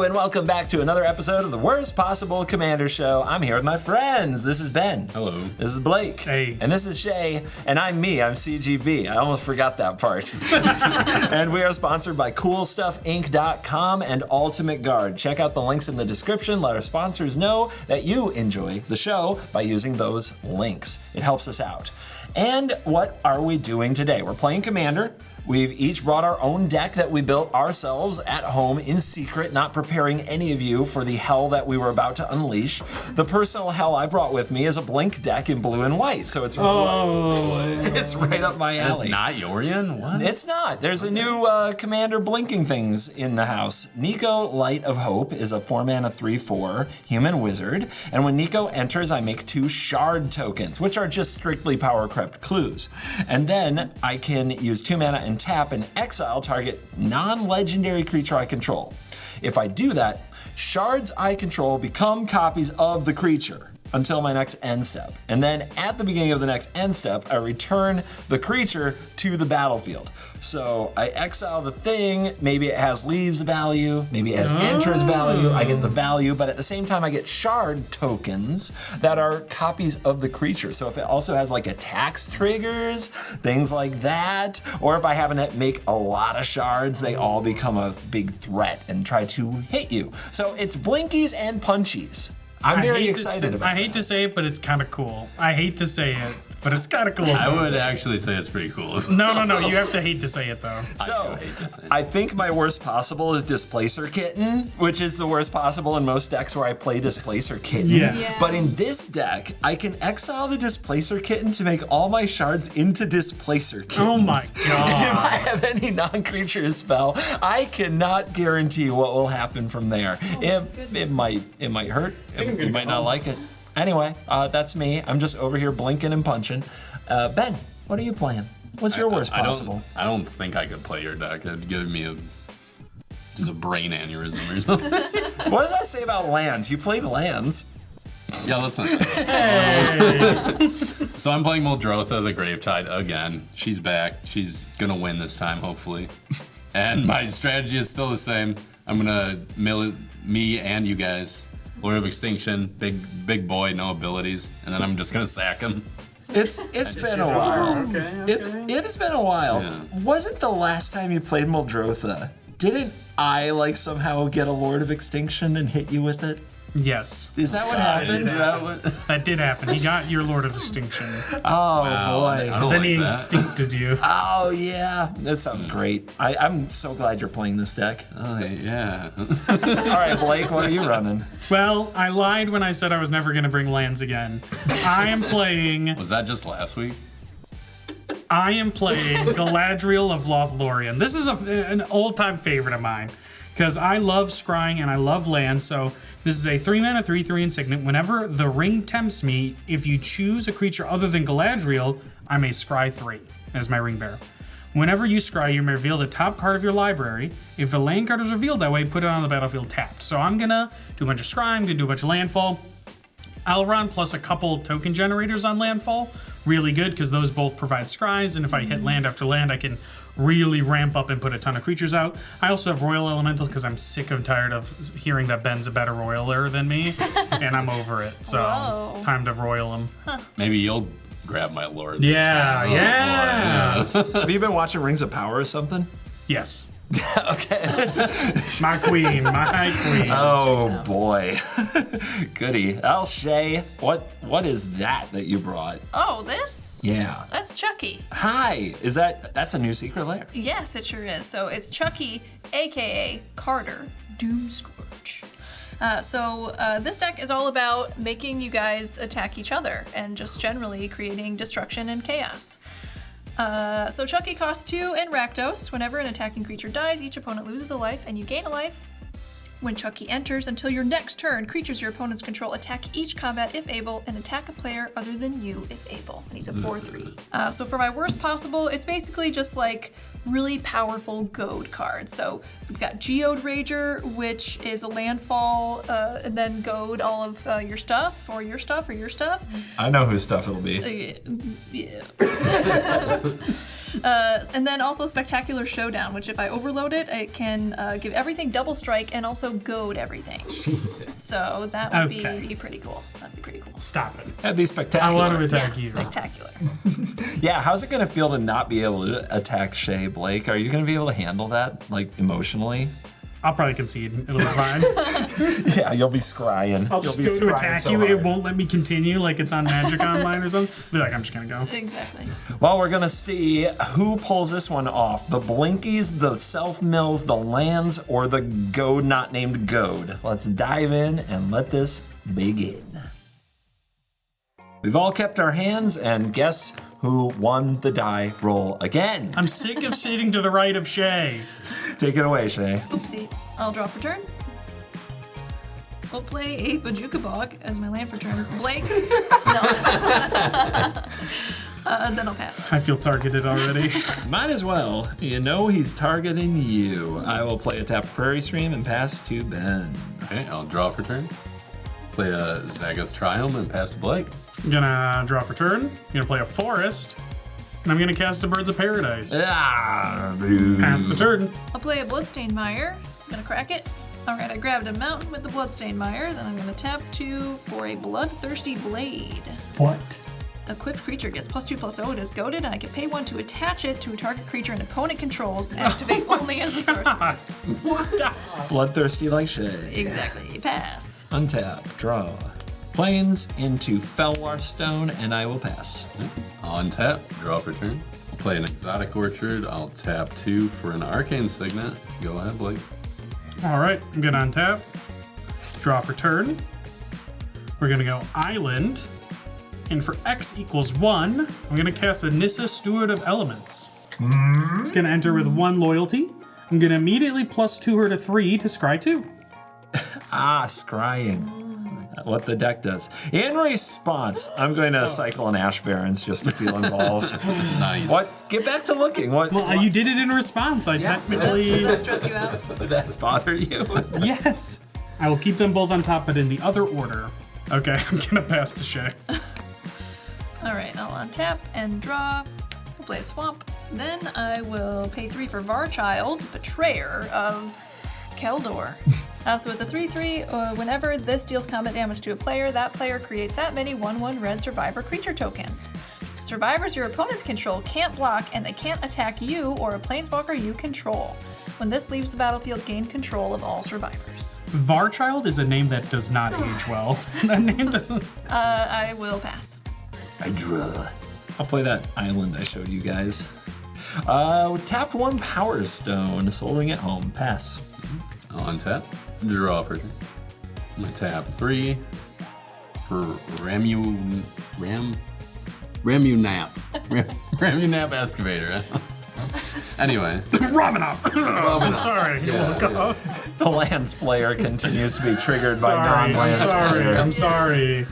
and welcome back to another episode of the Worst Possible Commander Show. I'm here with my friends. This is Ben. Hello. This is Blake. Hey. And this is Shea. And I'm me. I'm CGB. I almost forgot that part. And we are sponsored by CoolStuffInc.com and Ultimate Guard. Check out the links in the description. Let our sponsors know that you enjoy the show by using those links. It helps us out. And what are we doing today? We're playing Commander. We've each brought our own deck that we built ourselves at home in secret, not preparing any of you for the hell that we were about to unleash. The personal hell I brought with me is a Blink deck in blue and white, so it's it's right up my alley. It's not Yorion? What? It's not. There's a new Commander blinking things in the house. Niko, Light of Hope, is a 4-mana 3/4 human wizard, and when Niko enters, I make 2 shard tokens, which are just strictly power crept clues. And then I can use 2 mana and tap and exile target non-legendary creature I control. If I do that, shards I control become copies of the creature until my next end step. And then at the beginning of the next end step, I return the creature to the battlefield. So I exile the thing, maybe it has leaves value, maybe it has enters value, I get the value, but at the same time I get shard tokens that are copies of the creature. So if it also has like attacks triggers, things like that, or if I happen to make a lot of shards, they all become a big threat and try to hit you. So it's blinkies and punchies. I'm very excited about it. I hate to say it, but it's kind of cool. I hate to say it, but it's kind of cool. I would actually say it's pretty cool. No. You have to hate to say it, though. So, I think my worst possible is Displacer Kitten, which is the worst possible in most decks where I play Displacer Kitten. Yes. But in this deck, I can exile the Displacer Kitten to make all my shards into Displacer Kittens. Oh my god. If I have any non-creature spell, I cannot guarantee what will happen from there. It might hurt. You might not like it. Anyway, that's me. I'm just over here blinking and punching. Ben, what are you playing? What's your worst possible? I don't think I could play your deck. It'd give me just a brain aneurysm or something. What does that say about lands? You played lands. Yeah, listen. Hey. So I'm playing Muldrotha, the Gravetide, again. She's back. She's gonna win this time, hopefully. And my strategy is still the same. I'm gonna mill me and you guys. Lord of Extinction, big boy, no abilities, and then I'm just gonna sack him. It's been a while. Okay. It's been a while. Yeah. Wasn't the last time you played Muldrotha? Didn't I somehow get a Lord of Extinction and hit you with it? Yes. Is that what happened? That did happen. He got your Lord of Extinction. Oh Wow, boy. I don't Then like he that. extincted you. Oh yeah. That sounds great. I'm so glad you're playing this deck. Oh, yeah. All right, Blake, what are you running? Well, I lied when I said I was never going to bring lands again. I am playing Was that just last week? Galadriel of Lothlorien. This is an old-time favorite of mine because I love scrying and I love land. So this is a 3-mana 3/3 insignia. Whenever the ring tempts me, if you choose a creature other than Galadriel, I may scry 3 as my ring bearer. Whenever you scry, you may reveal the top card of your library. If a land card is revealed that way, put it on the battlefield tapped. So I'm gonna do a bunch of scry, I'm gonna do a bunch of landfall. Alron plus a couple token generators on landfall. Really good because those both provide scries, and if I hit land after land, I can really ramp up and put a ton of creatures out. I also have Royal Elemental because I'm sick and tired of hearing that Ben's a better royaler than me, and I'm over it. So time to royal him. Maybe you'll grab my lord. Yeah. Have you been watching Rings of Power or something? Yes. Okay. My queen. Oh boy. Goody. Shea, what is that you brought? Oh, this? Yeah. That's Chucky. Hi. That's a new secret lair? Yes, it sure is. So it's Chucky, aka Carter, Doomscourge. This deck is all about making you guys attack each other and just generally creating destruction and chaos. So Chucky costs 2 and Rakdos. Whenever an attacking creature dies, each opponent loses a life and you gain a life. When Chucky enters, until your next turn, creatures your opponents control attack each combat if able and attack a player other than you if able. And he's a 4/3. So for my worst possible, it's basically just like really powerful goad cards. So we've got Geode Rager, which is a landfall, and then goad all of your stuff, or your stuff, or your stuff. I know whose stuff it'll be. Yeah. And then also Spectacular Showdown, which if I overload it, it can give everything double strike and also goad everything. Jesus. So that would Okay. be pretty cool. That'd be pretty cool. Stop it. That'd be spectacular. I want to attack Yeah, you. spectacular. Yeah, how's it gonna feel to not be able to attack Shea, Blake? Are you gonna be able to handle that, like, emotionally? I'll probably concede. It'll be fine. Yeah, you'll be scrying. I'll just You'll be go to scrying attack so you. hard. It won't let me continue like it's on Magic Online or something. Be like, I'm just gonna go. Exactly. Well, we're gonna see who pulls this one off. The Blinkies, the Self-Mills, the Lands, or the Goad not named Goad. Let's dive in and let this begin. We've all kept our hands, and guess who won the die roll again? I'm sick of sitting to the right of Shea. Take it away, Shea. Oopsie. I'll draw for turn. I'll play a Bajuka Bog as my land for turn. Blake? No. Then I'll pass. I feel targeted already. Might as well. You know he's targeting you. I will play a tap Prairie Stream and pass to Ben. Okay, I'll draw for turn. Play a Zagath Triumph and pass to Blake. I'm gonna draw for turn. I'm gonna play a Forest. And I'm gonna cast a Birds of Paradise. Pass the turn. I'll play a Bloodstained Mire. I'm gonna crack it. Alright, I grabbed a mountain with the Bloodstained Mire. Then I'm gonna tap 2 for a Bloodthirsty Blade. What? Equipped creature gets +2/+0. It is goaded, and I can pay 1 to attach it to a target creature an opponent controls. Activate only as a sorcerer. Bloodthirsty like Shea. Exactly. Pass. Untap, draw. Plains into Felwar Stone, and I will pass. I'll untap, draw for turn. I'll play an Exotic Orchard. I'll tap 2 for an Arcane Signet. Go ahead, Blake. All right, I'm gonna untap. Draw for turn. We're gonna go Island. And for X equals 1, I'm gonna cast a Nissa, Steward of Elements. It's gonna enter with 1 loyalty. I'm gonna immediately +2 her to 3 to scry 2. Scrying. What the deck does. In response, I'm going to cycle an Ash Barrens just to feel involved. Nice. What? Get back to looking. What? Well, you did it in response. I Did technically. that stress you out? Did that bother you? Yes. I will keep them both on top, but in the other order. Okay, I'm gonna pass to Shea. Alright, I'll untap and draw. I'll play a Swamp. Then I will pay 3 for Varchild, Betrayer of Keldor. So it's a 3/3. Whenever this deals combat damage to a player, that player creates that many 1/1 red survivor creature tokens. Survivors your opponents control can't block, and they can't attack you or a planeswalker you control. When this leaves the battlefield, gain control of all survivors. Varchild is a name that does not age well. That name doesn't. I will pass. I draw. I'll play that island I showed you guys. Tapped 1 Power Stone, Soul Ring at home, pass. I'll untap, draw for turn. I'm gonna tap 3 for Ramunap. Ramunap Excavator. Anyway. Ramanop. I'm sorry. Yeah. The lands player continues to be triggered by Sorry, I'm non-lands sorry. player. I'm sorry.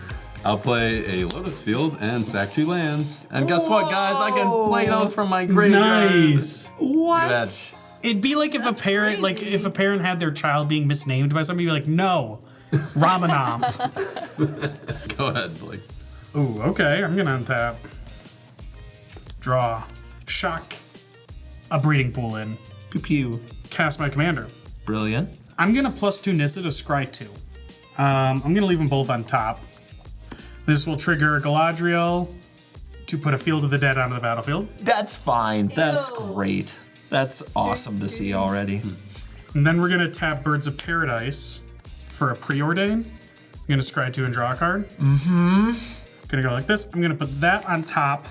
I'll play a Lotus Field and sack 2 lands. And guess what, guys? I can play those from my graveyard. Nice. What? That's It'd be like if a parent, like if a parent had their child being misnamed by somebody, be like, no, Ramanom. Go ahead, Blake. Ooh, okay. I'm gonna untap. Draw. Shock. A breeding pool in. Pew pew. Cast my commander. Brilliant. I'm gonna +2 Nissa to scry 2. I'm gonna leave them both on top. This will trigger Galadriel to put a Field of the Dead onto the battlefield. That's fine. That's Ew. great. That's awesome to see already. And then we're gonna tap Birds of Paradise for a Preordain. I'm gonna scry 2 and draw a card. Gonna go like this. I'm gonna put that on top.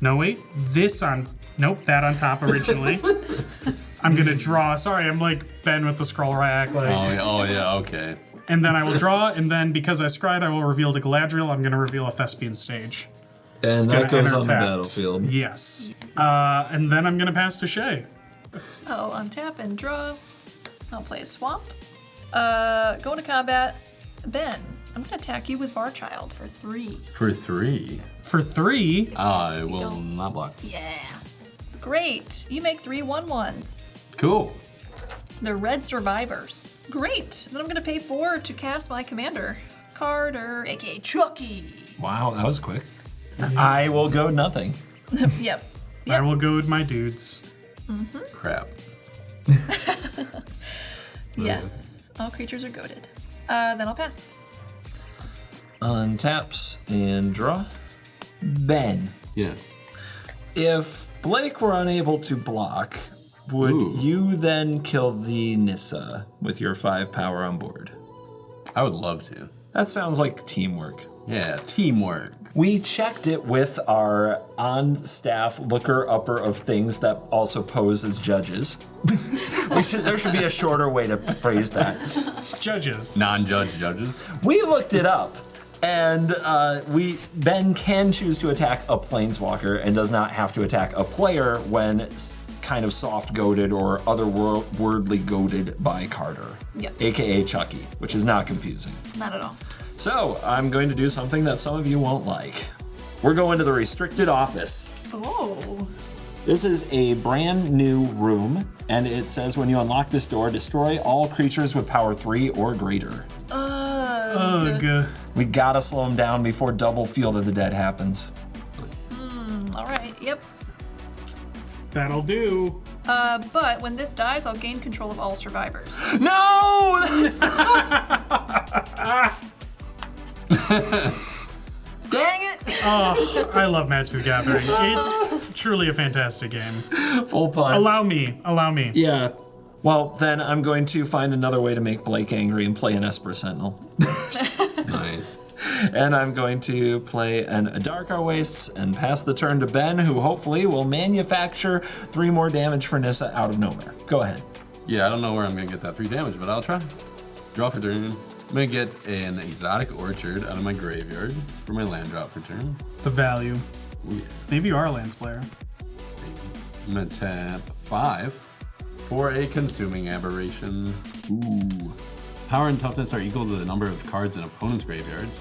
No, wait. This on. Nope, that on top originally. I'm gonna draw. Sorry, I'm like Ben with the scroll rack. Like, Oh yeah, okay. and then I will draw, and then because I scried, I will reveal the Galadriel. I'm gonna reveal a Thespian Stage. And Gonna that goes enter on the tapped. battlefield. Yes. And then I'm gonna pass to Shea. I'll untap and draw. I'll play a Swamp. Go into combat. Ben, I'm gonna attack you with Varchild for 3. For 3, For 3, I will go. not block. Yeah. Great. You make 3 1/1s. Cool. They're red survivors. Great. Then I'm gonna pay 4 to cast my commander. Carter, aka Chucky. Wow, that was quick. I will go nothing. Yep. I will go with my dudes. Crap. Yes. All creatures are goaded. Then I'll pass. Untaps and draw. Ben, Yes. if Blake were unable to block, would you then kill the Nissa with your 5 power on board? I would love to. That sounds like teamwork. Yeah, teamwork. We checked it with our on-staff looker-upper of things that also pose as judges. There should be a shorter way to phrase that. Judges. Non-judge judges. We looked it up, and Ben can choose to attack a planeswalker and does not have to attack a player when kind of soft-goaded or otherworldly goaded by Carter, Yep. aka Chucky, which is not confusing. Not at all. So I'm going to do something that some of you won't like. We're going to the restricted office. Oh. This is a brand new room, and it says when you unlock this door, destroy all creatures with power 3 or greater. Ugh. We gotta slow them down before double Field of the Dead happens. All right. Yep. That'll do. But when this dies, I'll gain control of all survivors. No! That's Dang it! Oh, I love Magic the Gathering. It's truly a fantastic game. Full punch. Allow me. Yeah. Well, then I'm going to find another way to make Blake angry and play an Esper Sentinel. Nice. And I'm going to play a Darkar Wastes and pass the turn to Ben, who hopefully will manufacture 3 more damage for Nissa out of nowhere. Go ahead. Yeah, I don't know where I'm gonna get that 3 damage, but I'll try. Draw for turn. I'm gonna get an Exotic Orchard out of my graveyard for my land drop for turn. The value. Ooh, yeah. Maybe you are a Lance player. I'm gonna tap 5 for a Consuming Aberration. Ooh. Power and toughness are equal to the number of cards in opponent's graveyards.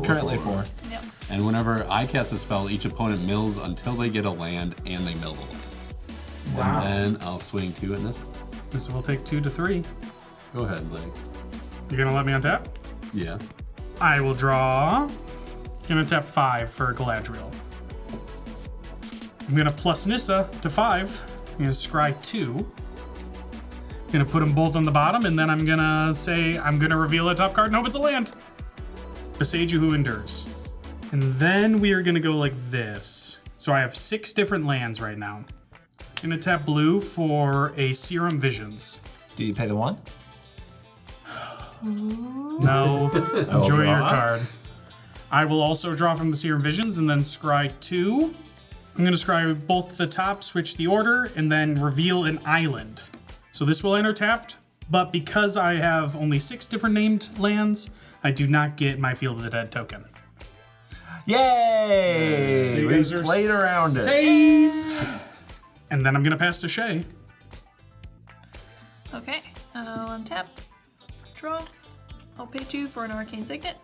Currently 4. Yep. And whenever I cast a spell, each opponent mills until they get a land and they mill the land. Wow. And then I'll swing 2 in this. This will take 2 to 3. Go ahead, Blake. You're gonna let me untap? Yeah. I will draw. Gonna tap 5 for Galadriel. I'm gonna plus Nissa to 5. I'm gonna scry 2. Gonna put them both on the bottom, and then I'm gonna say I'm gonna reveal a top card. Nope, it's a land. Besage You Who Endures. And then we are gonna go like this. So I have 6 different lands right now. Gonna tap blue for a Serum Visions. Do you pay the 1? No. Enjoy your draw. card. I will also draw from the Serum Visions and then scry 2. I'm going to scry both the top, switch the order, and then reveal an island. So this will enter tapped, but because I have only 6 different named lands, I do not get my Field of the Dead token. Yay! So you We guys are played around it. safe. And then I'm going to pass to Shea. Okay. I'll untap. Draw. I'll pay 2 for an Arcane Signet.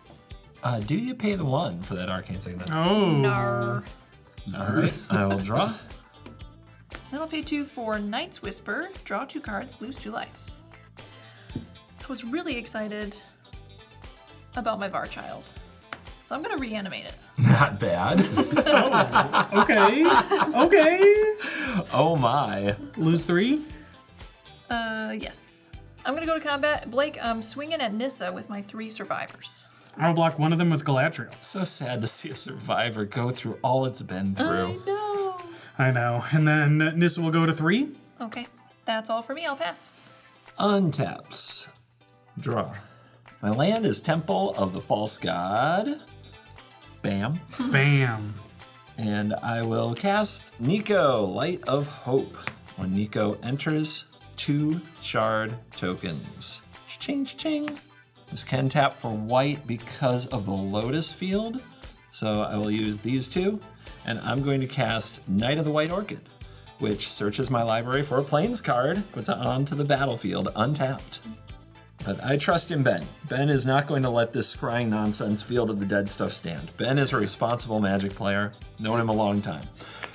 Do you pay the 1 for that Arcane Signet? Oh. Nar. All right, I will draw. Then I'll pay 2 for Night's Whisper. Draw 2 cards, lose 2 life. I was really excited about my Varchild. So I'm gonna reanimate it. Not bad. Okay. Okay. Oh my. Lose 3. Yes. I'm gonna go to combat. Blake, I'm swinging at Nissa with my 3 survivors. I will block one of them with Galadriel. So sad to see a survivor go through all it's been through. No. I know. And then Nissa will go to 3. Okay. That's all for me. I'll pass. Untaps. Draw. My land is Temple of the False God. Bam. Bam. And I will cast Niko, Light of Hope. When Niko enters, 2 shard tokens. Cha-ching, cha-ching. This can tap for white because of the Lotus Field. So I will use these 2. And I'm going to cast Knight of the White Orchid, which searches my library for a Plains card, puts it onto the battlefield untapped. But I trust in Ben. Ben is not going to let this scrying nonsense Field of the Dead stuff stand. Ben is a responsible Magic player. Known him a long time.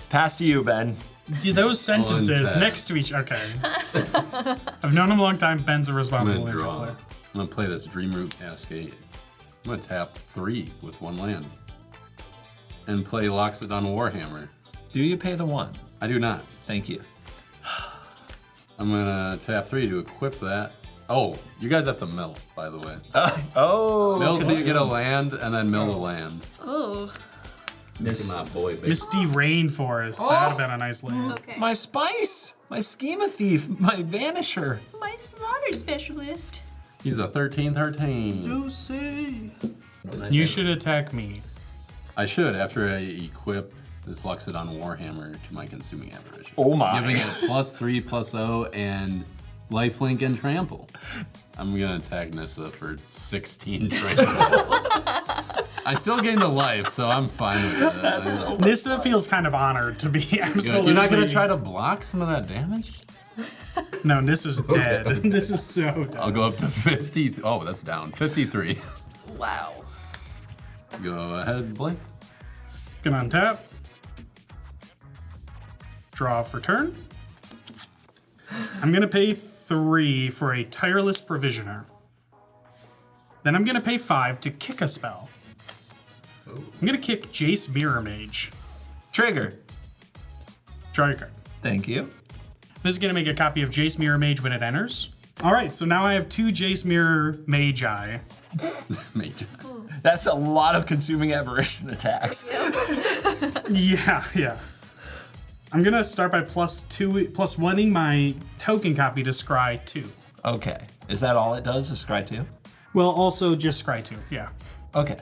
Pass to you, Ben. Yeah, those sentences Untap. next to each. Okay. I've known him a long time. Ben's a I'm responsible gonna Magic draw. player. I'm gonna play this Dreamroot Cascade. I'm gonna tap 3 with 1 land. And play Loxodon Warhammer. Do you pay the 1? I do not. Thank you. I'm gonna tap 3 to equip that. Oh, you guys have to mill, by the way. Oh. Mill to get a land, and then mill a land. Oh. Making my boy big. Misty Rainforest. That'd have been a nice land. Okay. My spice. My schema thief. My vanisher. My slaughter specialist. He's a 13-13. Juicy. You should attack me. I should, after I equip this Luxodon Warhammer to my consuming aberration. Oh my. Giving it +3/+0 and lifelink and trample. I'm gonna attack Nissa for 16 trample. I still gained a life, so I'm fine with it. Nissa feels kind of honored to be absolutely. You're not gonna try to block some of that damage? No, Nissa's dead. Nissa's so dead. I'll go up to 50. Oh, that's down. 53. Wow. Go ahead, Blake. Can untap. Draw for turn. I'm gonna pay 3 for a tireless provisioner. Then I'm gonna pay 5 to kick a spell. I'm gonna kick Jace Mirror Mage. Trigger. Draw your card. Thank you. This is gonna make a copy of Jace Mirror Mage when it enters. All right, so now I have 2 Jace Mirror Magi. Major. That's a lot of consuming aberration attacks. Yeah. I'm gonna start by +1ing my token copy to Scry 2. Okay. Is that all it does, is Scry 2? Well, also just Scry 2, yeah. Okay.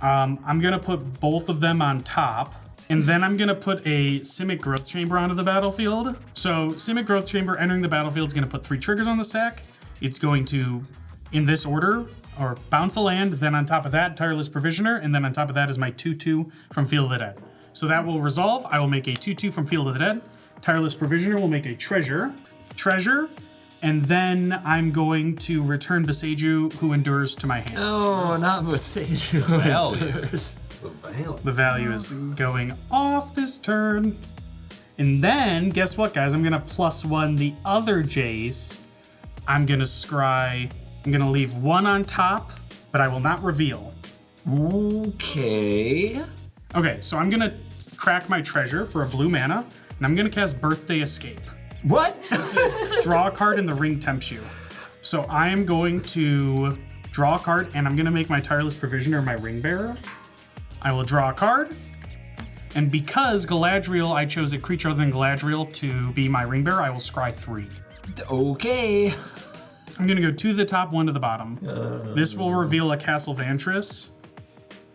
I'm gonna put both of them on top, and then I'm gonna put a Simic Growth Chamber onto the battlefield. So Simic Growth Chamber entering the battlefield is gonna put 3 triggers on the stack. It's going to, in this order, or bounce a land, then on top of that, Tireless Provisioner, and then on top of that is my 2/2 from Field of the Dead. So that will resolve. I will make a 2/2 from Field of the Dead. Tireless Provisioner will make a treasure, and then I'm going to return Beseiju, who endures, to my hand. Oh, not Beseiju. The value is going off this turn. And then, guess what, guys? I'm gonna +1 the other Jace. I'm gonna scry. I'm gonna leave 1 on top, but I will not reveal. Okay. Okay, so I'm gonna crack my treasure for a blue mana, and I'm gonna cast Birthday Escape. What? Draw a card and the ring tempts you. So I am going to draw a card, and I'm gonna make my Tireless Provisioner my ring bearer. I will draw a card, and because Galadriel, I chose a creature other than Galadriel to be my ring bearer, I will scry 3. Okay. I'm gonna go 2 to the top, 1 to the bottom. This will reveal a Castle Vantris,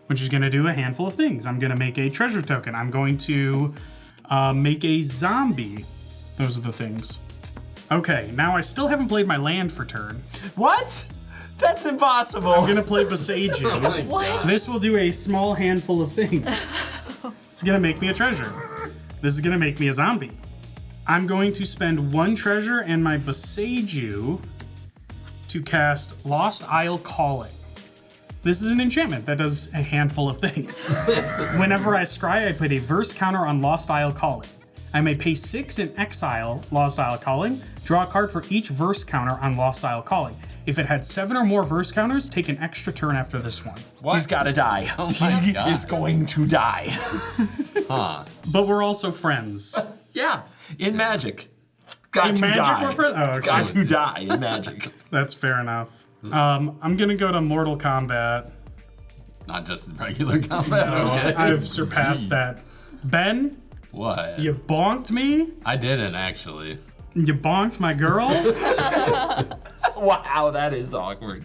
which is gonna do a handful of things. I'm gonna make a treasure token. I'm going to make a zombie. Those are the things. Okay, now I still haven't played my land for turn. What? That's impossible. I'm gonna play Beseiju. What? This will do a small handful of things. It's gonna make me a treasure. This is gonna make me a zombie. I'm going to spend 1 treasure and my Beseiju to cast Lost Isle Calling. This is an enchantment that does a handful of things. Whenever I scry, I put a verse counter on Lost Isle Calling. I may pay 6 and exile Lost Isle Calling, draw a card for each verse counter on Lost Isle Calling. If it had 7 or more verse counters, take an extra turn after this one. What? He's gotta die. Oh my He God. is going to die. Huh. But we're also friends. Yeah, in Magic. Got In to Magic die. we're friends? Oh, It's okay. got to die in Magic. That's fair enough. I'm gonna go to Mortal Kombat. Not just regular combat. Okay. I've surpassed that. Ben, What? you bonked me? I didn't actually. You bonked my girl? Wow, that is awkward.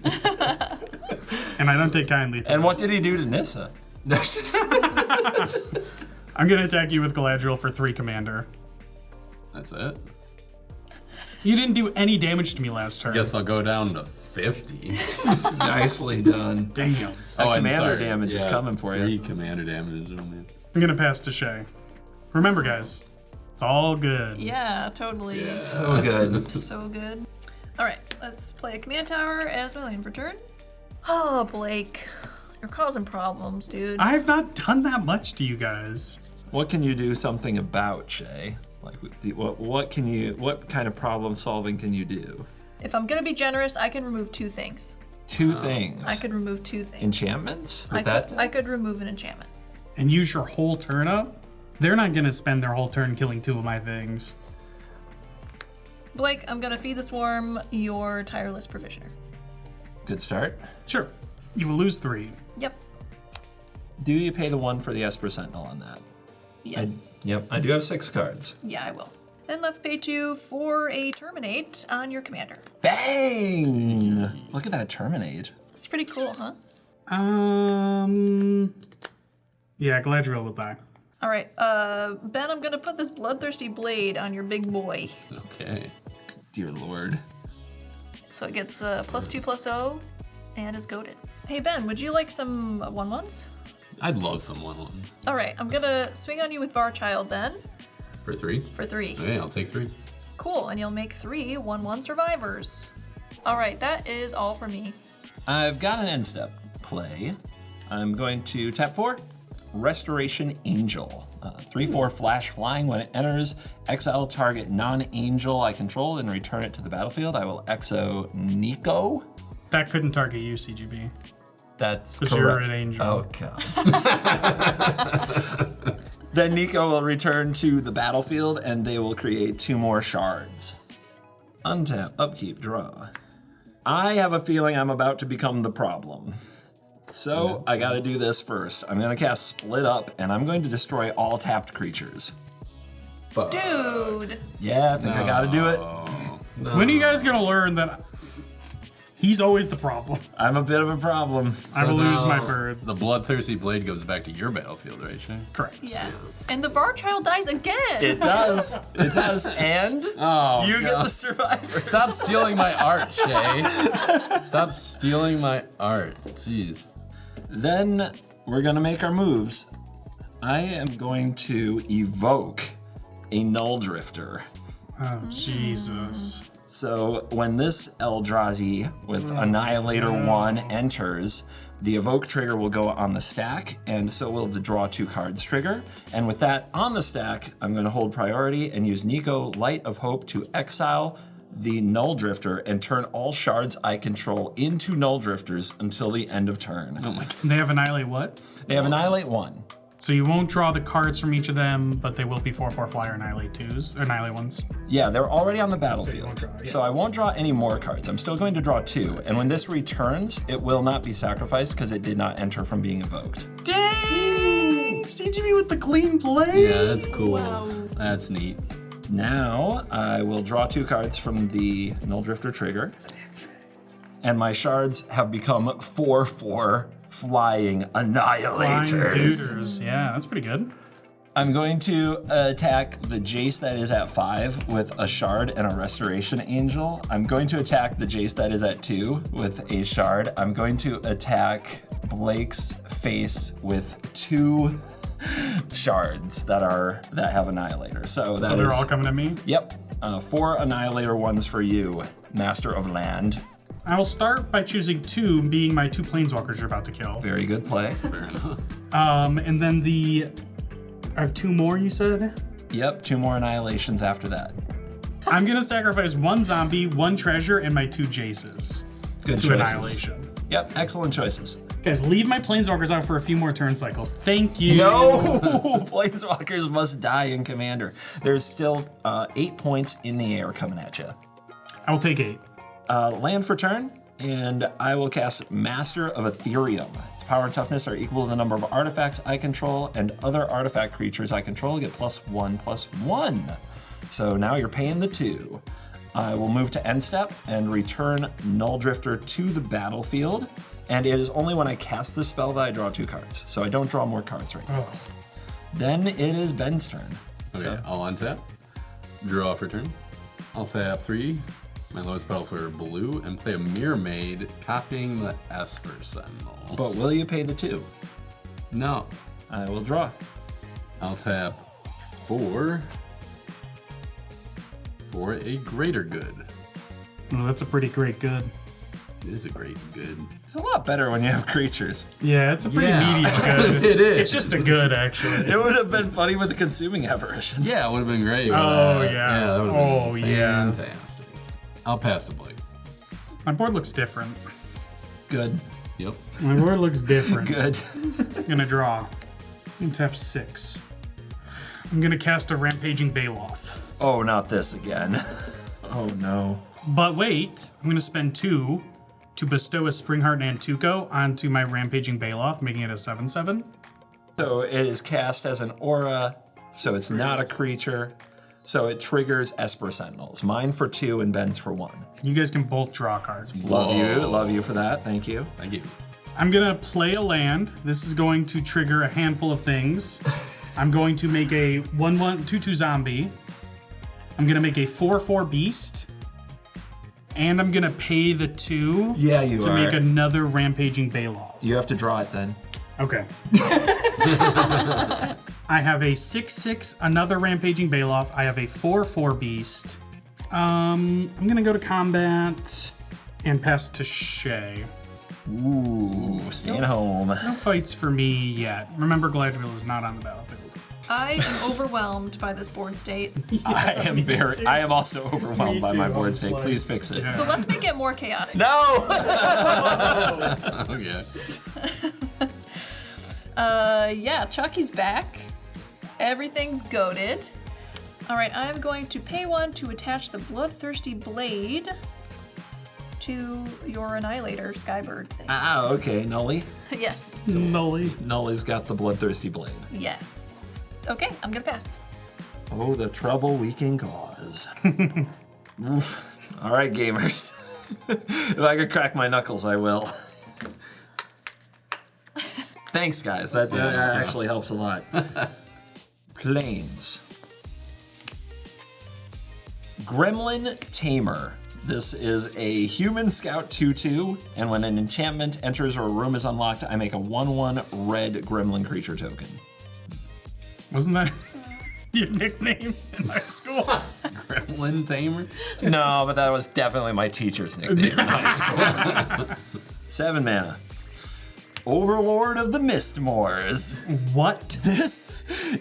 And I don't take kindly to it. And what did he do to Nissa? I'm gonna attack you with Galadriel for 3 commander. That's it. You didn't do any damage to me last turn. Guess I'll go down to 50. Nicely done. Damn. That I'm commander sorry. damage is coming for 3 you. commander damage. Oh man. I'm gonna pass to Shea. Remember, guys, it's all good. Yeah, totally. So good. So good. All right, let's play a command tower as my land for turn. Oh, Blake, you're causing problems, dude. I have not done that much to you guys. What can you do something about, Shea? Like, what kind of problem solving can you do? If I'm gonna be generous, I can remove 2 things. 2 things. I could remove 2 things. Enchantments? I With that? could remove an enchantment. And use your whole turn up? They're not going to spend their whole turn killing 2 of my things. Blake, I'm gonna feed the swarm your tireless provisioner. Good start. Sure. You will lose 3. Yep. Do you pay the 1 for the Esper Sentinel on that? Yes. Yep, I do have 6 cards. Yeah, I will. Then let's pay 2 for a terminate on your commander. Bang! Look at that terminate. That's pretty cool, huh? Yeah, Galadriel will die. All right, Ben, I'm gonna put this bloodthirsty blade on your big boy. Okay. Dear Lord. So it gets +2/+0 and is goaded. Hey Ben, would you like some 1/1s? I'd love some 1/1. All right, I'm gonna swing on you with Varchild then For 3? for 3. Okay, I'll take 3. Cool, and you'll make 3 1/1 survivors. All right, that is all for me. I've got an end step play. I'm going to tap 4, Restoration Angel. 3/4 flash flying. When it enters, exile target non-angel I control and return it to the battlefield. I will exo Niko. That couldn't target you, CGB. That's Because correct. you're an angel. Oh, God. Then Niko will return to the battlefield and they will create 2 more shards. Untap, upkeep, draw. I have a feeling I'm about to become the problem. So I gotta do this first. I'm gonna cast Split Up and I'm going to destroy all tapped creatures. Dude! Yeah, I think I gotta do it. No. When are you guys going to learn that he's always the problem? I'm a bit of a problem. I will lose now my birds. The bloodthirsty blade goes back to your battlefield, right, Shea? Correct. Yes. And the Varchild dies again! It does. It does. And Oh, you get God. the survivor. Stop stealing my art, Shea. Stop stealing my art. Jeez. Then we're gonna make our moves. I am going to evoke a Null-Drifter. Oh, Jesus. So when this Eldrazi with Annihilator 1 enters, the evoke trigger will go on the stack, and so will the draw 2 cards trigger. And with that on the stack, I'm going to hold priority and use Niko Light of Hope to exile the Null-Drifter and turn all shards I control into Null-Drifters until the end of turn. Oh my God. They have Annihilate what? They have Annihilate 1. So you won't draw the cards from each of them, but they will be 4/4 flyer Annihilate 2s, or Annihilate 1s. Yeah, they're already on the won't battlefield. draw, yeah. So I won't draw any more cards. I'm still going to draw 2. And when this returns, it will not be sacrificed because it did not enter from being evoked. Dang! CGB with the clean play! Yeah, that's cool. Wow. That's neat. Now I will draw 2 cards from the Null-Drifter trigger. And my shards have become 4/4 flying Flying annihilators. duders. Yeah, that's pretty good. I'm going to attack the Jace that is at 5 with a shard and a Restoration Angel. I'm going to attack the Jace that is at 2 with a shard. I'm going to attack Blake's face with 2 shards that have Annihilator. So They're all coming at me? Yep. 4 Annihilator 1s for you, Master of Land. I will start by choosing 2, being my 2 planeswalkers you're about to kill. Very good play. Fair enough. And then I have 2 more, you said? Yep, 2 more Annihilations after that. I'm gonna sacrifice 1 zombie, 1 treasure, and my 2 Jaces. Good to choices. Annihilation. Yep, excellent choices. Guys, leave my planeswalkers out for a few more turn cycles. Thank you. No! Planeswalkers must die in Commander. There's still 8 points in the air coming at you. I will take 8. Land for turn, and I will cast Master of Ethereum. Its power and toughness are equal to the number of artifacts I control, and other artifact creatures I control get +1/+1. So now you're paying the 2. I will move to end step and return Null-Drifter to the battlefield. And it is only when I cast the spell that I draw 2 cards. So I don't draw more cards right now. Oh. Then it is Ben's turn. Okay, So, I'll untap. Draw for turn. I'll tap 3. My lowest spell for blue, and play a Mirror Maid, copying the Esper Sentinel. but will you pay the 2? No. I will draw. I'll tap 4 for a Greater Good. Well, that's a pretty great good. It is a great good. It's a lot better when you have creatures. Yeah, it's a pretty Yeah. medium good. It is. It's just a good, actually. It would have been funny with the Consuming Apparition. Yeah, it would have been great. with Oh, that. yeah. that would've Oh, been yeah. fantastic. I'll pass the blade. My board looks different. Good. Yep. My board looks different. Good. I'm gonna draw. And tap 6. I'm gonna cast a Rampaging Baloth. Oh, not this again. Oh no. But wait, I'm gonna spend 2 to bestow a Springheart Nantuko onto my Rampaging Baloth, making it a 7/7. So it is cast as an aura, so it's not a creature. So it triggers Esper Sentinels. Mine for 2 and Ben's for 1. You guys can both draw cards. Love you for that. Thank you. Thank you. I'm gonna play a land. This is going to trigger a handful of things. I'm going to make a 1/1 2/2 zombie. I'm gonna make a 4/4 beast. And I'm gonna pay the 2 to make another Rampaging Baloth. You have to draw it then. Okay. I have a 6/6, another Rampaging Baloth. I have a 4/4 beast. I'm gonna go to combat and pass to Shea. Ooh, staying home. No fights for me yet. Remember, Galadriel is not on the battlefield. I am overwhelmed by this board state. I am also overwhelmed by my board state. Please fix it. Yeah. So let's make it more chaotic. No! Okay. Yeah, Chucky's back. Everything's goated. All right, I'm going to pay 1 to attach the Bloodthirsty Blade to your Annihilator Skybird thing. Okay, Nully. Yes. Nully. Nully's got the Bloodthirsty Blade. Yes. Okay, I'm gonna pass. Oh, the trouble we can cause. Oof. All right, gamers. If I could crack my knuckles, I will. Thanks, guys. That actually helps a lot. Planes. Gremlin Tamer. This is a human scout 2/2, and when an enchantment enters or a room is unlocked, I make a 1/1 red gremlin creature token. Wasn't that your nickname in high school? Gremlin Tamer? No, but that was definitely my teacher's nickname in high school. 7 mana. Overlord of the Mistmoors. What? This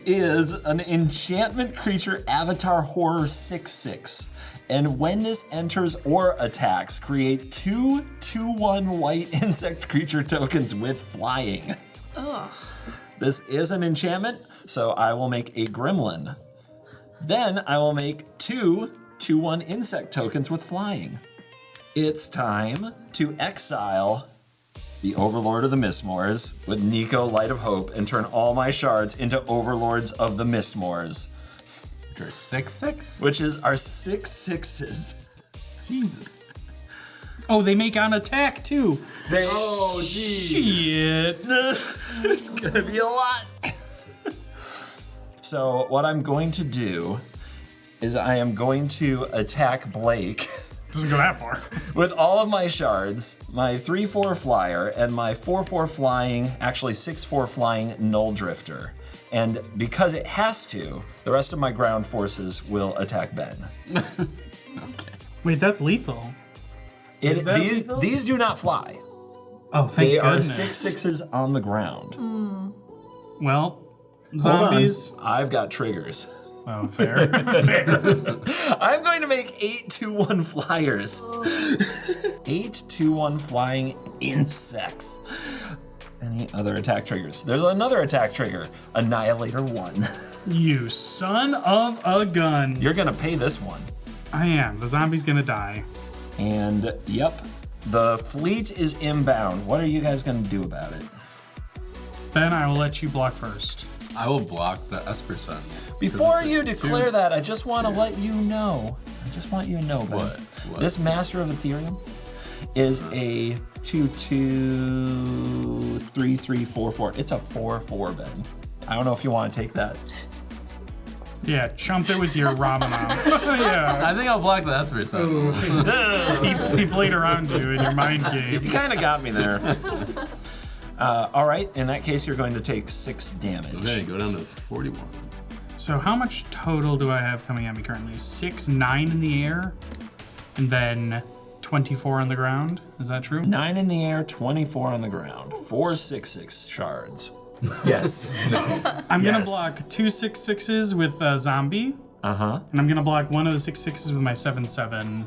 is an enchantment creature avatar horror 6/6. And when this enters or attacks, create 2 2/1 white insect creature tokens with flying. Ugh. This is an enchantment, so I will make a gremlin. Then I will make 2 2/1 insect tokens with flying. It's time to exile the Overlord of the Mistmoors with Niko, Light of Hope, and turn all my shards into Overlords of the Mistmoors. You're 6/6? Which is our 6/6s. Jesus. Oh, they make on attack too. Oh, Shit. It's gonna be a lot. So what I'm going to do is I am going to attack Blake Doesn't go that far. with all of my shards, my 3/4 flyer, and my 4/4 flying, actually 6/4 flying Null Drifter. And because it has to, the rest of my ground forces will attack Ben. Okay. Wait, that's lethal. Is that lethal? These do not fly. Oh, thank They are goodness. 6/6s on the ground. Well, Hold zombies. on. I've got triggers. Oh, fair. Fair. I'm going to make 8 2/1 flyers. 8 2/1 flying insects. Any other attack triggers? There's another attack trigger, Annihilator 1. You son of a gun. You're gonna pay this one. I am. The zombie's gonna die. And yep, the fleet is inbound. What are you guys gonna do about it? Ben, I will let you block first. I will block the Esper Sentinel. Before you declare that, I just want to let you know. I just want you to know, Ben. What? This Master of Ethereum is a 2/2 3/3 4/4. It's a 4/4, Ben. I don't know if you want to take that. Yeah, chump it with your Ramanan. Yeah. I think I'll block the Esper Sentinel. He played around you in your mind game. You kind of got me there. All right, in that case, you're going to take 6 damage. Okay, go down to 41. So how much total do I have coming at me currently? 6, 9 in the air, and then 24 on the ground. Is that true? 9 in the air, 24 on the ground. 4 6/6 shards. Yes. No. I'm gonna Yes. block 2 6/6s with a zombie, Uh-huh. and I'm gonna block one of the 6/6s with my 7/7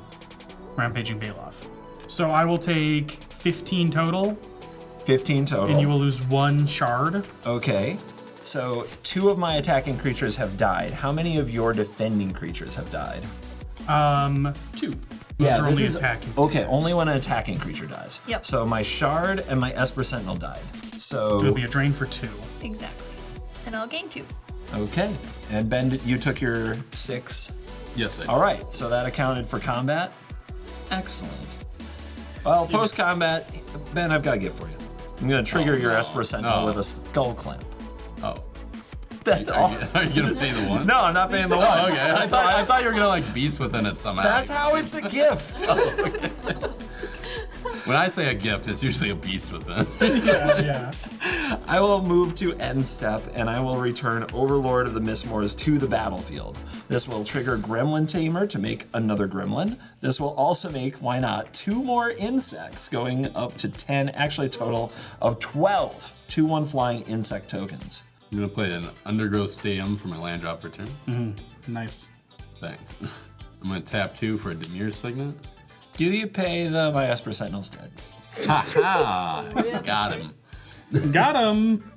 Rampaging Baloth. So I will take 15 total, 15 total. and you will lose 1 shard. Okay. So 2 of my attacking creatures have died. How many of your defending creatures have died? 2. Those are only attacking. Okay, only when an attacking creature dies. Yep. So my Shard and my Esper Sentinel died. So It'll be a drain for 2. Exactly. And I'll gain 2. okay. And Ben, you took your 6. Yes, I did. All right, so that accounted for combat. Excellent. Well, post-combat, Ben, I've got a gift for you. I'm gonna trigger your Esper Sentinel with a skull clamp. Oh. That's all. Are you gonna pay the 1? No, I'm not paying the 1. Oh, okay. I thought you were gonna like beast within it somehow. That's how it's a gift. When I say a gift, it's usually a beast within. Yeah. I will move to end step, and I will return Overlord of the Mistmoors to the battlefield. This will trigger Gremlin Tamer to make another Gremlin. This will also make, why not, 2 more insects, going up to 10, actually a total of 12 2/1 flying insect tokens. I'm gonna play an Undergrowth Stadium for my land drop return. Nice. Thanks. I'm gonna tap 2 for a Demir Signet. Do you pay my Esper Sentinel's dead? Ha ha! Got him. Got him.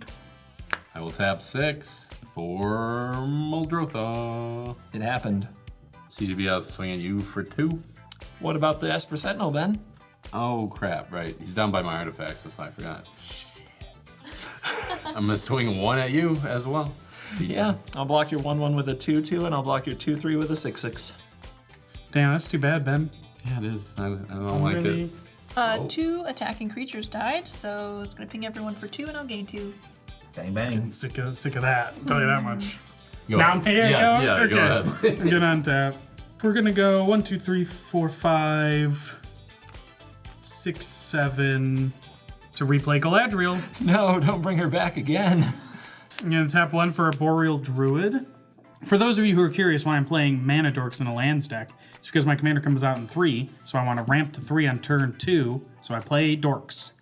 I will tap 6 for Muldrotha. It happened. CGB, I was swinging you for 2. What about the Esper Sentinel, Ben? Oh crap! Right, he's down by my artifacts. That's why I forgot. I'm gonna swing 1 at you as well. Yeah, I'll block your 1/1 with a 2/2, and I'll block your 2/3 with a 6/6. Damn, that's too bad, Ben. Yeah, it is. I don't like Really? it. 2 attacking creatures died, so it's gonna ping everyone for 2, and I'll gain 2. Bang, bang. Sick of that. I'll tell you that much. Go Now ahead. I'm here. Yes, Go? yeah, Okay. go ahead. I'm gonna untap. We're gonna go 1, 2, 3, 4, 5, 6, 7 to replay Galadriel. No, don't bring her back again. I'm gonna tap 1 for a Boreal Druid. For those of you who are curious why I'm playing Mana Dorks in a lands deck, it's because my commander comes out in 3, so I want to ramp to 3 on turn 2, so I play Dorks.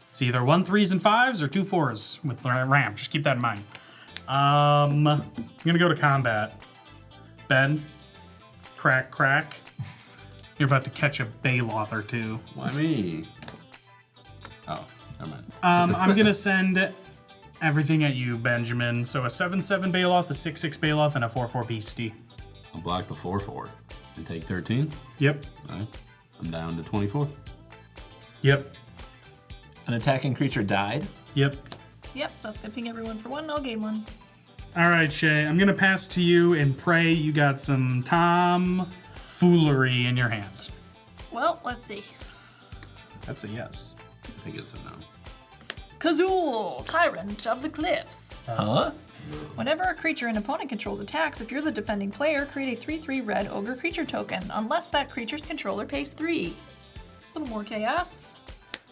It's either 1 3s and 5s or 2 4s with the ramp. Just keep that in mind. I'm gonna go to combat. Ben, crack. You're about to catch a Baloth or 2. Why me? Oh, never mind. I'm gonna send everything at you, Benjamin. So a 7/7 Baloth, a 6/6 Baloth, and a 4/4 Beastie. I'll block the 4/4 and take 13. Yep. All right, I'm down to 24. Yep. An attacking creature died. Yep. Yep, that's gonna ping everyone for 1, and I'll gain 1. All right, Shea. I'm gonna pass to you and pray you got some tomfoolery in your hand. Well, let's see. That's a yes. I think it's a no. Kazul, Tyrant of the Cliffs. Huh? Whenever a creature an opponent controls attacks, if you're the defending player, create a 3/3 red ogre creature token, unless that creature's controller pays 3. A little more chaos.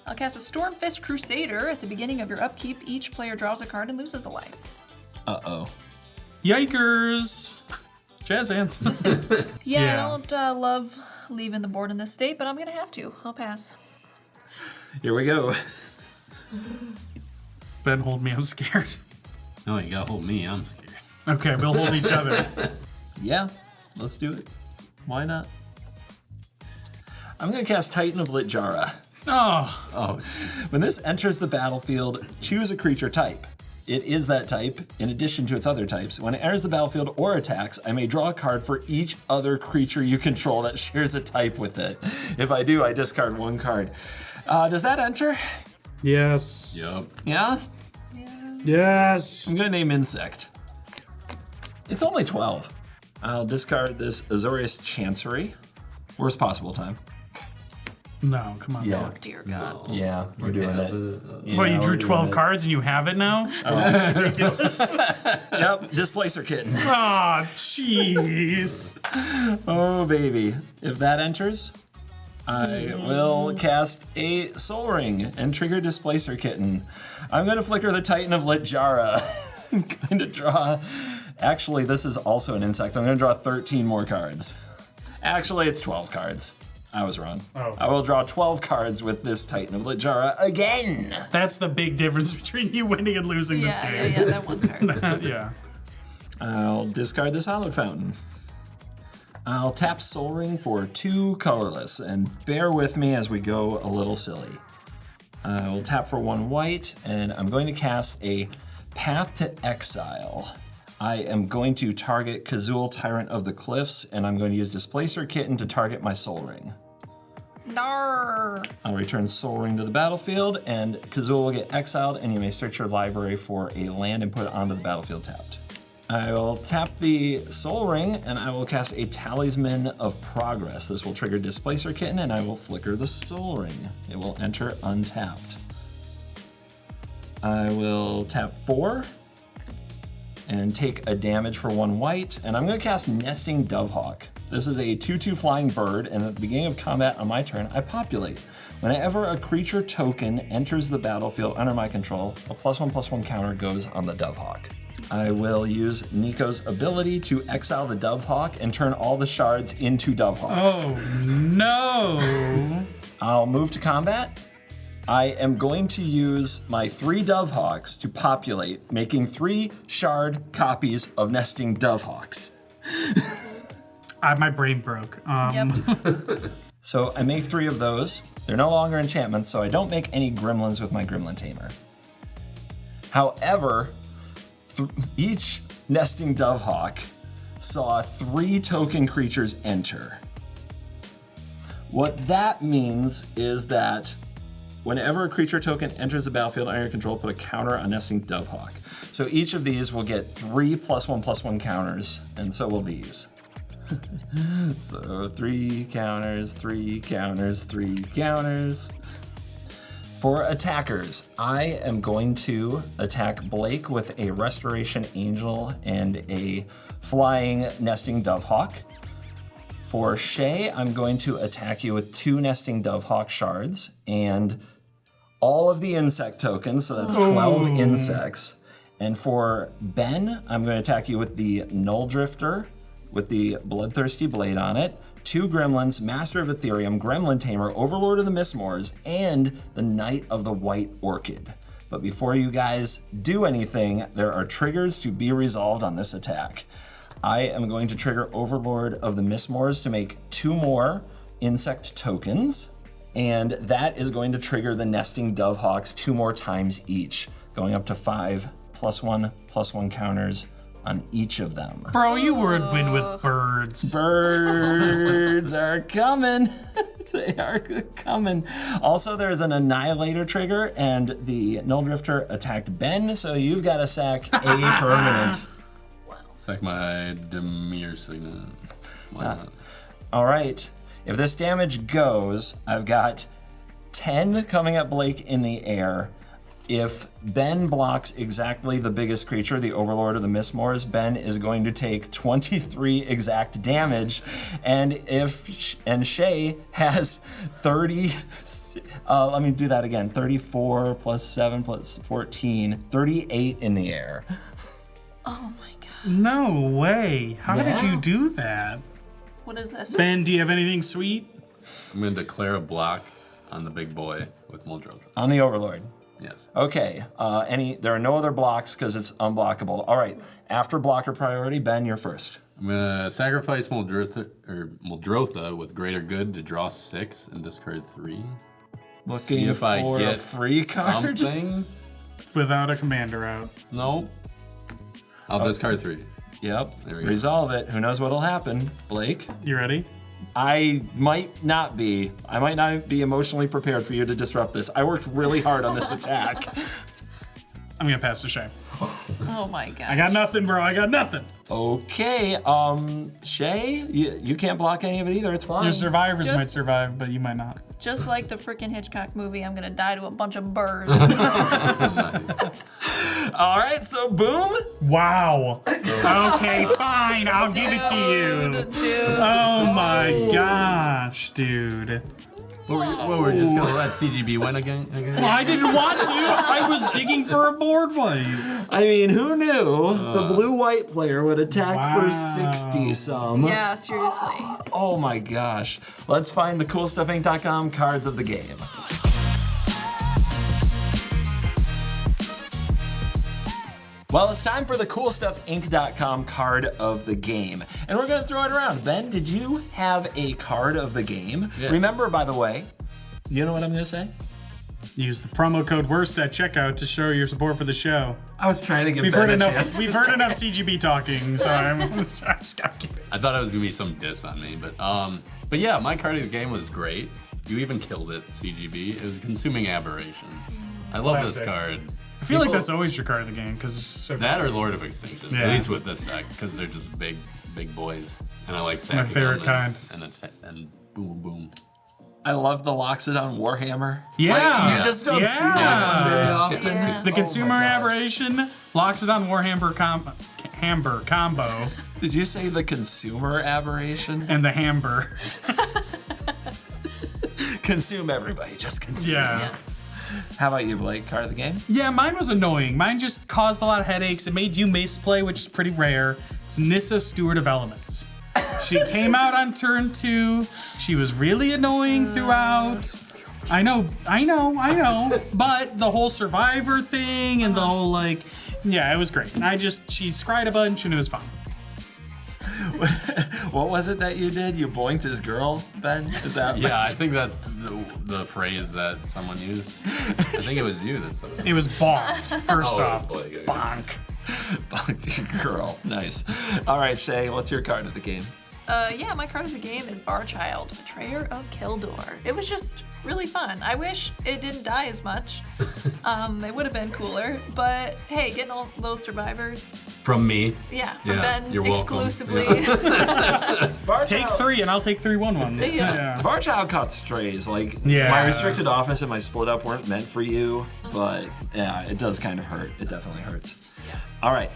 I'll cast a Stormfist Crusader. At the beginning of your upkeep, each player draws a card and loses a life. Uh-oh. Yikers! Jazz hands. Yeah, Yeah. I don't love leaving the board in this state, but I'm gonna have to. I'll pass. Here we go. Ben, hold me. I'm scared. No, you gotta hold me. I'm scared. Okay, we'll hold each other. Yeah, let's do it. Why not? I'm gonna cast Titan of Litjara. Oh, Oh, When this enters the battlefield, choose a creature type. It is that type, in addition to its other types. When it enters the battlefield or attacks, I may draw a card for each other creature you control that shares a type with it. If I do, I discard 1 card. Does that enter? yes. yup. Yeah? Yes. I'm gonna name Insect. It's only 12. I'll discard this Azorius Chancery. Worst possible time. No, come on. Yeah. Oh, dear God. Yeah, we're doing it. Yeah, Well, you drew we're 12 doing it. cards and you have it now? Yep, Displacer Kitten. Aw, jeez. Oh, baby. If that enters, I will cast a Soul Ring and trigger Displacer Kitten. I'm going to flicker the Titan of Litjara. I'm going to draw... Actually, this is also an insect. I'm going to draw 13 more cards. Actually, it's 12 cards. I was wrong. Oh. I will draw 12 cards with this Titan of Litjara again. That's the big difference between you winning and losing this Yeah, game. that 1 card. Yeah. I'll discard this Hallowed Fountain. I'll tap Soul Ring for 2 colorless, and bear with me as we go a little silly. I will tap for 1 white, and I'm going to cast a Path to Exile. I am going to target Kazul, Tyrant of the Cliffs, and I'm going to use Displacer Kitten to target my Soul Ring. Nar. I'll return Soul Ring to the battlefield, and Kazul will get exiled, and you may search your library for a land and put it onto the battlefield tapped. I will tap the Soul Ring, and I will cast a Talisman of Progress. This will trigger Displacer Kitten, and I will flicker the Soul Ring. It will enter untapped. I will tap 4, and take a damage for 1 white, and I'm gonna cast Nesting Dovehawk. This is a 2/2 flying bird, and at the beginning of combat on my turn, I populate. Whenever a creature token enters the battlefield under my control, a +1/+1 counter goes on the Dovehawk. I will use Niko's ability to exile the Dovehawk and turn all the shards into Dovehawks. Oh no! I'll move to combat. I am going to use my 3 Dovehawks to populate, making 3 shard copies of Nesting Dovehawks. My brain broke. Yep. So I make 3 of those. They're no longer enchantments, so I don't make any gremlins with my Gremlin Tamer. However, each Nesting Dovehawk saw 3 token creatures enter. What that means is that whenever a creature token enters the battlefield under your control, put a counter on Nesting Dovehawk. So each of these will get 3 +1/+1 counters, and so will these. So 3 counters, 3 counters, 3 counters. For attackers, I am going to attack Blake with a Restoration Angel and a Flying Nesting Dovehawk. For Shea, I'm going to attack you with 2 Nesting Dovehawk shards and all of the insect tokens, so that's 12 insects. And for Ben, I'm going to attack you with the Muldrotha with the Bloodthirsty Blade on it, 2 Gremlins, Master of Ethereum, Gremlin Tamer, Overlord of the Mistmoors, and the Knight of the White Orchid. But before you guys do anything, there are triggers to be resolved on this attack. I am going to trigger Overlord of the Mistmoors to make 2 more insect tokens, and that is going to trigger the Nesting Dovehawks 2 more times each, going up to 5 +1/+1 counters on each of them. Bro, you would win with birds. Birds are coming. They are coming. Also, there's an Annihilator trigger, and the Muldrotha attacked Ben, so you've got to sack a permanent. It's like my Demir signet. Why not? All right. If this damage goes, I've got 10 coming at Blake in the air. If Ben blocks exactly the biggest creature, the Overlord of the Mistmoors, Ben is going to take 23 exact damage. And Shea has 30, let me do that again, 34 + 7 + 14, 38 in the air. Oh my god. No way. How did Yeah. you do that? What is this? Ben, do you have anything sweet? I'm going to declare a block on the big boy with Muldrotha. On the Overlord. Yes. Okay, there are no other blocks because it's unblockable. All right, after blocker priority, Ben, you're first. I'm going to sacrifice Muldrotha with Greater Good to draw 6 and discard 3. Looking See if for I a get free card. something. Without a commander out. Nope. I'll discard 3. Yep, There we go. resolve it. Who knows what'll happen? Blake? You ready? I might not be. I might not be emotionally prepared for you to disrupt this. I worked really hard on this attack. I'm gonna pass to Shea. Oh my god. I got nothing, bro. I got nothing. Okay, Shea, you can't block any of it either. It's fine. Your survivors Just- might survive, but you might not. Just like the freaking Hitchcock movie, I'm gonna die to a bunch of birds. All right, so boom. Wow. Okay, fine. I'll give it to you. Dude. Oh my gosh, dude. We're just going to let CGB win again? Well, I didn't want to. I was digging for a board wipe. I mean, who knew the blue-white player would attack for Wow. 60 some? Yeah, seriously. Oh my gosh. Let's find the CoolStuffInc.com cards of the game. Well, it's time for the CoolStuffInc.com card of the game. And we're gonna throw it around. Ben, did you have a card of the game? Yeah. Remember, by the way, you know what I'm gonna say? Use the promo code WORST at checkout to show your support for the show. I was trying to give We've Ben heard a enough. chance. We've heard enough CGB talking, so I just gotta keep it. I thought it was gonna be some diss on me, but yeah, my card of the game was great. You even killed it, CGB. It was Consuming Aberration. I love this Classic. card. I feel like that's always your card of the game because it's so That or Lord of Extinction, Yeah. at least with this deck, because they're just big boys, and I like my favorite kind. And boom, boom. I love the Loxodon Warhammer. Yeah. Like, you just don't see that very often. Yeah. The Oh Consumer my God. Aberration, Loxodon Warhammer combo, Did you say the Consumer Aberration? and the Hamber. Consume everybody, just consume. Yeah. Yes. How about you, Blake? Card of the game? Yeah, mine was annoying. Mine just caused a lot of headaches. It made you misplay, which is pretty rare. It's Nissa, Steward of Elements. She came out on turn 2. She was really annoying throughout. I know. But the whole Survivor thing and the whole yeah, it was great. And she scried a bunch and it was fun. What was it that you did? You boinked his girl, Ben? Is that Yeah, I think that's the phrase that someone used. I think it was you that said it. It was bonked, first Oh, it was off. Blake, okay. Bonk. boinked your girl? Nice. All right, Shea, what's your card of the game? Yeah, my card of the game is Varchild, Betrayer of Keldor. It was just really fun. I wish it didn't die as much. It would have been cooler. But hey, getting all those survivors, From me. yeah, from Yeah, Ben you're welcome. exclusively. Take 3 and I'll take 3 1/1s. Yeah. Varchild caught strays. Like, Yeah. my restricted office and my split up weren't meant for you, but yeah, it does kind of hurt. It definitely hurts. All right,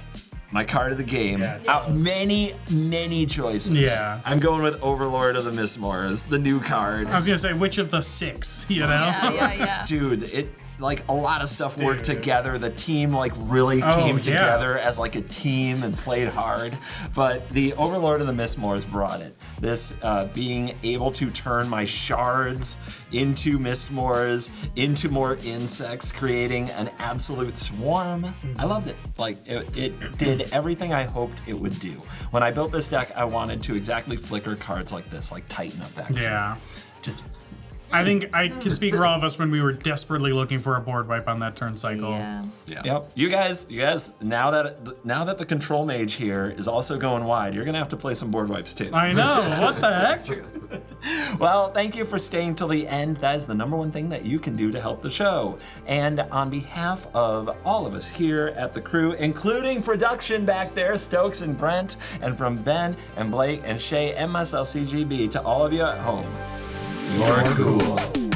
my card of the game. Yeah. Out many choices. Yeah. I'm going with Overlord of the Mistmoors, the new card. I was gonna say, which of the 6, you know? yeah. Dude, it like a lot of stuff worked Dude. together. The team like really Oh, came yeah. together as like a team and played hard. But the Overlord of the Mistmoors brought it. This being able to turn my shards into Mistmoors, into more insects, creating an absolute swarm. I loved it. Like it did everything I hoped it would do. When I built this deck, I wanted to exactly flicker cards like this, like Titan effects. Yeah. Just I think I can speak for all of us when we were desperately looking for a board wipe on that turn cycle. Yeah. Yeah. Yep. You guys, now that the control mage here is also going wide, you're gonna have to play some board wipes too. I know. What the heck? Well, thank you for staying till the end. That is the #1 thing that you can do to help the show. And on behalf of all of us here at the crew, including production back there, Stokes and Brent, and from Ben and Blake and Shea and myself, CGB, to all of you at home, you're cool.